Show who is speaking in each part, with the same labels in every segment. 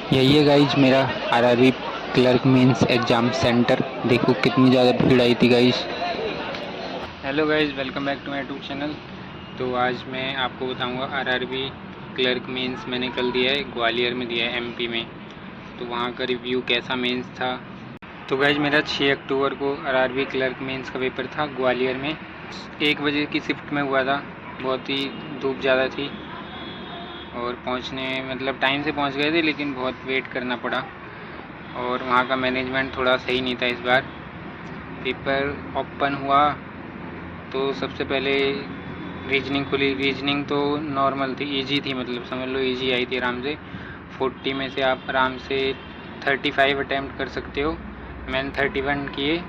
Speaker 1: यही है गाइज मेरा RRB clerk mains exam centre. देखो कितनी ज़्यादा भीड़ आई थी guys. Hello guys, welcome back to my YouTube channel. तो आज मैं आपको बताऊंगा आरआरबी क्लर्क मेंस मैंने कल दिया है, ग्वालियर में दिया है एमपी में। तो वहाँ का रिव्यू कैसा मेंस था। तो गाइज मेरा 6 अक्टूबर को आरआरबी क्लर्क मेंस का पेपर था ग्वालियर में। 1 बजे की शिफ्ट में हुआ था। बहुत ही धूप ज़्यादा थी और पहुँचने मतलब टाइम से पहुँच गए थे, लेकिन बहुत वेट करना पड़ा। और वहाँ का मैनेजमेंट थोड़ा सही नहीं था इस बार। पेपर ओपन हुआ तो सबसे पहले रीजनिंग खुली। रीजनिंग तो नॉर्मल थी, इजी थी, मतलब समझ लो इजी आई थी आराम से। 40 में से आप आराम से 35 अटैम्प्ट कर सकते हो। मैंने 31 किए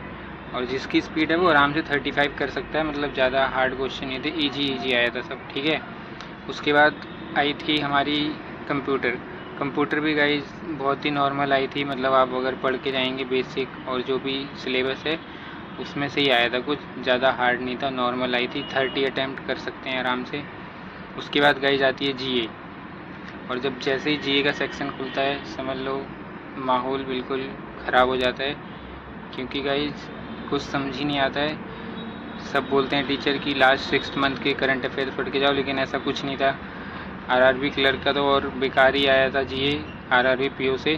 Speaker 1: और जिसकी स्पीड है वो आराम से 35 कर सकता है। मतलब ज़्यादा हार्ड क्वेश्चन नहीं थे, इजी आया था सब, ठीक है। उसके बाद आई थी हमारी कंप्यूटर भी गाइज बहुत ही नॉर्मल आई थी। मतलब आप अगर पढ़ के जाएंगे बेसिक और जो भी सिलेबस है उसमें से ही आया था, कुछ ज़्यादा हार्ड नहीं था, नॉर्मल आई थी। 30 अटैम्प्ट कर सकते हैं आराम से। उसके बाद गाइज आती है जीए, और जब जैसे ही जीए का सेक्शन खुलता है समझ लो माहौल बिल्कुल ख़राब हो जाता है, क्योंकि गाइज कुछ समझ ही नहीं आता है। सब बोलते हैं टीचर की लास्ट 6 मंथ के करंट अफेयर पढ़ के जाओ, लेकिन ऐसा कुछ नहीं था। आरआरबी क्लर्क का तो और बेकार ही आया था जीए आरआरबी पीओ से।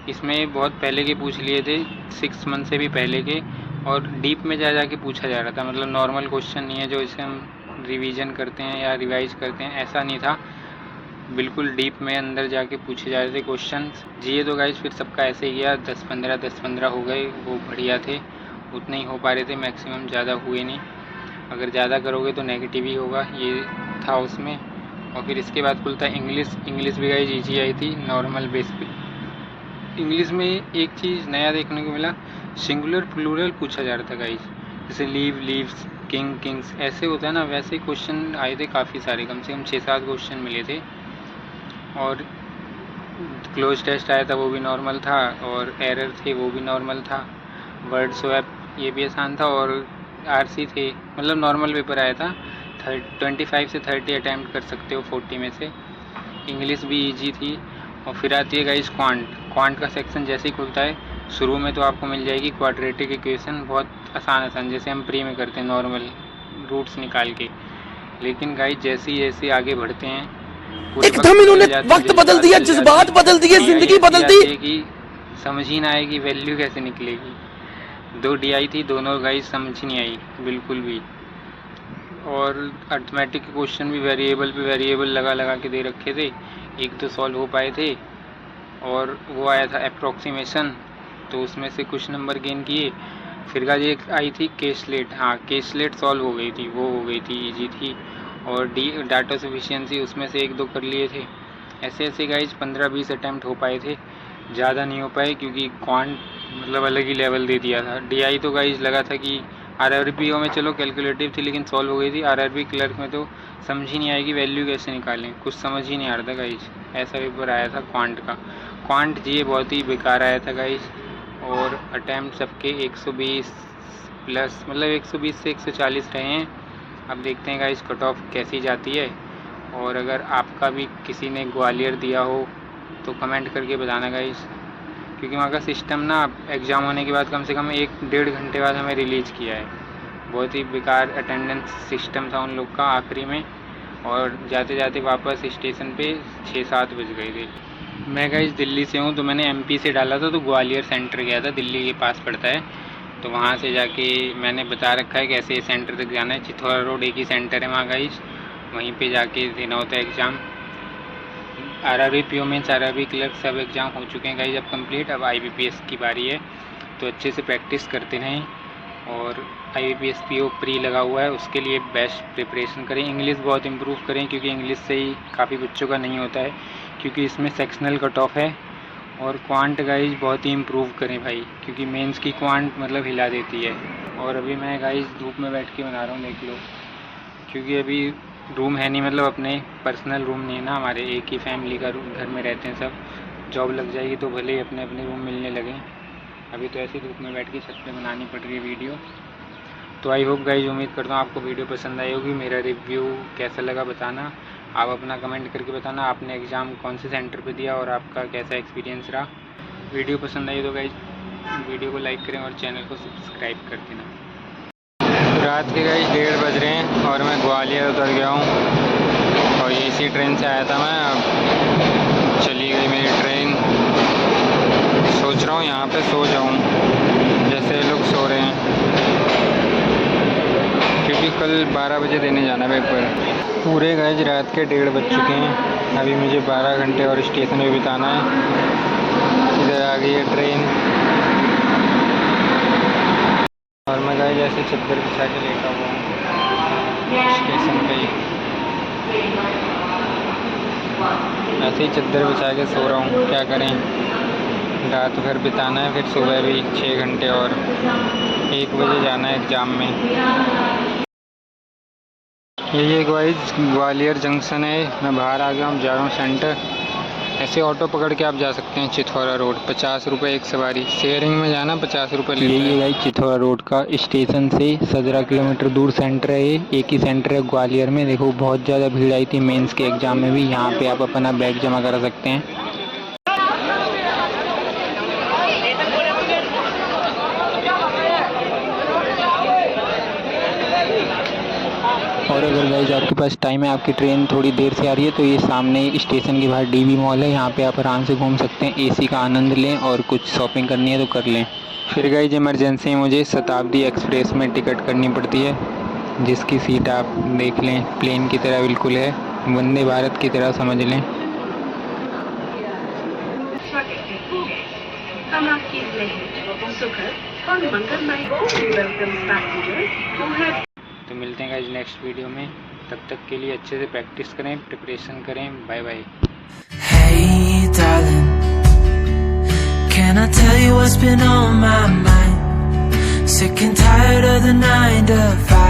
Speaker 1: इसमें बहुत पहले के पूछ लिए थे, 6 मंथ से भी पहले के, और डीप में जा के पूछा जा रहा था। मतलब नॉर्मल क्वेश्चन नहीं है जो इसे हम रिवीजन करते हैं या रिवाइज करते हैं, ऐसा नहीं था। बिल्कुल डीप में अंदर जाके पूछे जा रहे थे क्वेश्चन। जीए तो गाइज फिर सबका ऐसे ही गया, 10-15 हो गए, वो बढ़िया थे। उतने ही हो पा रहे थे, मैक्सिमम ज़्यादा हुए नहीं। अगर ज़्यादा करोगे तो नेगेटिव ही होगा, ये था उसमें। और फिर इसके बाद खुलता है इंग्लिश भी गाइज ईजी आई थी नॉर्मल बेस पे। इंग्लिश में एक चीज़ नया देखने को मिला, सिंगुलर प्लूरल पूछा जा रहा था गाइज। जैसे लीव लीव्स, किंग्स ऐसे होता है ना, वैसे क्वेश्चन आए थे काफ़ी सारे, कम से कम 6-7 क्वेश्चन मिले थे। और क्लोज टेस्ट आया था, वो भी नॉर्मल था, और एरर थे वो भी नॉर्मल था। वर्ड स्वैप ये भी आसान था, और आरसी थे। मतलब नॉर्मल पेपर आया था। 25 से 30 अटैम्प्ट कर सकते हो 40 में से। इंग्लिश भी इजी थी। और फिर आती है गाइस क्वांट का सेक्शन जैसे ही खुलता है, शुरू में तो आपको मिल जाएगी क्वाड्रेटिक इक्वेशन, बहुत आसान जैसे हम प्री में करते हैं नॉर्मल रूट्स निकाल के। लेकिन गाइस जैसे आगे बढ़ते हैं पूरे
Speaker 2: एकदम इन्होंने वक्त बदल दिया, जज्बात बदल दिए,
Speaker 1: डीआई
Speaker 2: जिंदगी
Speaker 1: ऐसी
Speaker 2: बदल दी।
Speaker 1: आती है कि समझ ही ना आएगी वैल्यू कैसे निकलेगी। 2 डीआई थी, दोनों गाइस समझ ही नहीं आई बिल्कुल भी। और अर्थमेटिक के क्वेश्चन भी वेरिएबल पे वेरिएबल लगा के दे रखे थे, एक तो सॉल्व हो पाए थे। और वो आया था अप्रॉक्सीमेशन, तो उसमें से कुछ नंबर गेन किए। फिर का एक आई थी केसलेट, हाँ केसलेट सॉल्व हो गई थी, वो हो गई थी, इजी थी। और डाटा सफिशिएंसी उसमें से 1-2 कर लिए थे। ऐसे गाइज 15-20 अटैम्प्ट हो पाए थे, ज़्यादा नहीं हो पाए, क्योंकि क्वांट मतलब अलग ही लेवल दे दिया था। डीआई तो गाइज लगा था कि आरआरबीओ में चलो कैलकुलेटिव थी लेकिन सॉल्व हो गई थी, आरआरबी क्लर्क में तो समझ ही नहीं आएगी वैल्यू कैसे निकालें, कुछ समझ ही नहीं आ रहा था गाइज। ऐसा पेपर आया था क्वांट का। क्वांट जी बहुत ही बेकार आया था गाइज। और अटैम्प्ट सबके 120 प्लस, मतलब 120 से 140 रहे हैं। अब देखते हैं गाइज कट ऑफ कैसी जाती है। और अगर आपका भी किसी ने ग्वालियर दिया हो तो कमेंट करके बताना गाइज, क्योंकि वहाँ का सिस्टम ना एग्ज़ाम होने के बाद कम से कम 1-1.5 घंटे बाद हमें रिलीज़ किया है। बहुत ही बेकार अटेंडेंस सिस्टम था उन लोग का आखिरी में, और जाते जाते वापस स्टेशन पे 6-7 बज गए थे। मैं गाइज दिल्ली से हूँ, तो मैंने एमपी से डाला था, तो ग्वालियर सेंटर गया था, दिल्ली के पास पड़ता है। तो वहाँ से जाके मैंने बता रखा है कैसे सेंटर तक जाना है। चिथौरा रोड एक ही सेंटर है वहाँ गाइज, वहीं पे जाके देना होता है exam. RRB PO mains, RRB clerk सब एग्ज़ाम हो चुके हैं गाइज अब कंप्लीट। अब आईबीपीएस की बारी है, तो अच्छे से प्रैक्टिस करते रहें। और आईबीपीएस पीओ प्री लगा हुआ है, उसके लिए बेस्ट प्रिपरेशन करें। इंग्लिश बहुत इम्प्रूव करें, क्योंकि इंग्लिश से ही काफ़ी बच्चों का नहीं होता है, क्योंकि इसमें सेक्शनल कट ऑफ है। और क्वांट गाइज बहुत ही इम्प्रूव करें भाई, क्योंकि मेंस की क्वांट मतलब हिला देती है। और अभी मैं गाइज धूप में बैठ के बना रहा हूँ, देख लो, क्योंकि अभी रूम है नहीं, मतलब अपने पर्सनल रूम नहीं है ना हमारे, एक ही फैमिली का रूम, घर में रहते हैं सब। जॉब लग जाएगी तो भले ही अपने अपने रूम मिलने लगें। अभी तो ऐसे धूप में बैठ के छत पे बनानी पड़ रही है वीडियो। तो आई होप गाइज, उम्मीद करता हूँ आपको वीडियो पसंद आई होगी। मेरा रिव्यू कैसा लगा बताना। आप अपना कमेंट करके बताना आपने एग्ज़ाम कौन से सेंटर पे दिया और आपका कैसा एक्सपीरियंस रहा। वीडियो पसंद आई तो गाइस वीडियो को लाइक करें और चैनल को सब्सक्राइब कर देना। रात के गाइस 1:30 बज रहे हैं और मैं ग्वालियर उतर गया हूँ और इसी ट्रेन से आया था मैं। अब चली गई मेरी ट्रेन। सोच रहा हूँ यहाँ पे सो जाऊँ जैसे लोग सो रहे हैं, क्योंकि कल 12 बजे देने जाना पेपर। पूरे गाइस रात के 1:30 बज चुके हैं। अभी मुझे 12 घंटे और स्टेशन में बिताना है। इधर आ गई है ट्रेन और मैं गाइस ऐसे चद्दर बिछा के लेटा हुआ हूँ स्टेशन पे ही। ऐसे ही चद्दर बिछा के सो रहा हूँ, क्या करें, रात भर बिताना है, फिर सुबह भी 6 घंटे और 1 बजे जाना है एग्ज़ाम में। ये ग्वालियर जंक्शन है। मैं बाहर आ गया हूँ, जा रहा हूँ सेंटर। ऐसे ऑटो पकड़ के आप जा सकते हैं चिथौरा रोड। 50 रुपये एक सवारी। शेयरिंग में जाना 50 रुपये लेते हैं। यही है चिथौरा रोड का स्टेशन से 17 किलोमीटर दूर सेंटर है। ये एक ही सेंटर है ग्वालियर में। देखो बहुत ज़्यादा भीड़ आई थी मेंस के एग्ज़ाम में भी। यहाँ पे आप अपना बैग जमा करा सकते हैं। और अगर गाइस आपके पास टाइम है, आपकी ट्रेन थोड़ी देर से आ रही है, तो ये सामने स्टेशन के बाहर डीवी मॉल है। यहाँ पे आप आराम से घूम सकते हैं, एसी का आनंद लें और कुछ शॉपिंग करनी है तो कर लें। फिर गाइस इमरजेंसी में मुझे शताब्दी एक्सप्रेस में टिकट करनी पड़ती है, जिसकी सीट आप देख लें प्लेन की तरह बिल्कुल है, वंदे भारत की तरह समझ लें। तो मिलते हैं गाइस नेक्स्ट वीडियो में। तब तक के लिए अच्छे से प्रैक्टिस करें, प्रिपरेशन करें। Bye bye.
Speaker 2: Hey darling, can I tell you what's been on my mind? Sick and tired of the 9 to 5.